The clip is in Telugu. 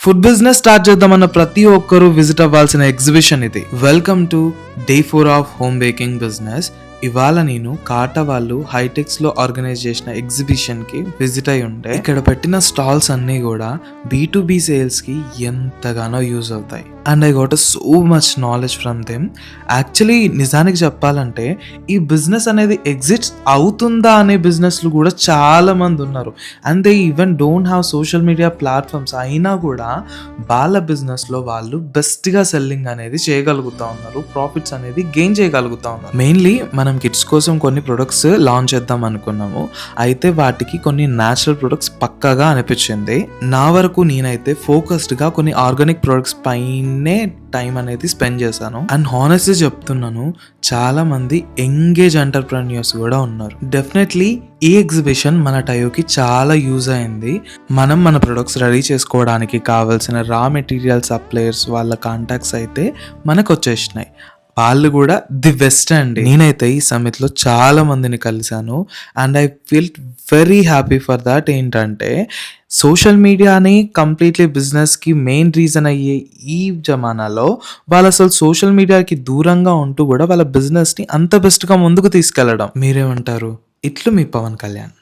ఫుడ్ బిజినెస్ స్టార్ట్ చేద్దామన్న ప్రతి ఒక్కరూ విజిట్ అవ్వాల్సిన ఎగ్జిబిషన్ ఇది. Welcome to day 4 of home baking business. ఇవాళ నేను కాటా వాళ్ళు హైటెక్స్ లో ఆర్గనైజ్ చేసిన ఎగ్జిబిషన్ కి విజిట్ అయి ఉంటే ఇక్కడ పెట్టిన స్టాల్స్ అన్ని కూడా B2B సేల్స్ కి ఎంతగానో యూజ్ అవుతాయి. And I got so much knowledge from them. Actually నిజానికి చెప్పాలంటే ఈ బిజినెస్ అనేది ఎగ్జిట్ అవుతుందా అనే బిజినెస్లు కూడా చాలా మంది ఉన్నారు. And they even don't have social media platforms అయినా కూడా వాళ్ళ బిజినెస్లో వాళ్ళు బెస్ట్గా సెల్లింగ్ అనేది చేయగలుగుతా ఉన్నారు, ప్రాఫిట్స్ అనేది గెయిన్ చేయగలుగుతా ఉన్నారు. మెయిన్లీ మనం కిడ్స్ కోసం కొన్ని ప్రొడక్ట్స్ లాంచ్ చేద్దాం అనుకున్నాము. అయితే వాటికి కొన్ని న్యాచురల్ ప్రొడక్ట్స్ పక్కాగా అనిపించింది. నా వరకు నేనైతే ఫోకస్డ్గా కొన్ని ఆర్గానిక్ ప్రొడక్ట్స్ పైనే టైం అనేది స్పెండ్ చేశాను. అండ్ హానెస్ట్గా చెప్తున్నాను, చాలా మంది ఎంగేజ్ ఎంటర్ప్రెన్యూర్స్ కూడా ఉన్నారు. డెఫినెట్లీ ఈ ఎగ్జిబిషన్ మన టయోకి చాలా యూజ్ అయింది. మనం మన ప్రొడక్ట్స్ రెడీ చేసుకోవడానికి కావాల్సిన రా మెటీరియల్ సప్లయర్స్ వాళ్ళ కాంటాక్ట్స్ అయితే మనకు వచ్చేసినాయి. వాళ్ళు కూడా ది బెస్ట్ అండి. నేనైతే ఈ సమిట్లో చాలా మందిని కలిశాను and I feel very happy for that. ఏంటంటే సోషల్ మీడియాని కంప్లీట్లీ బిజినెస్కి మెయిన్ రీజన్ అయ్యే ఈ జమానాలో వాళ్ళు అసలు సోషల్ మీడియాకి దూరంగా ఉంటూ కూడా వాళ్ళ బిజినెస్ని అంత బెస్ట్గా ముందుకు తీసుకెళ్ళడం. మీరేమంటారు? ఇట్లు మీ పవన్ కళ్యాణ్.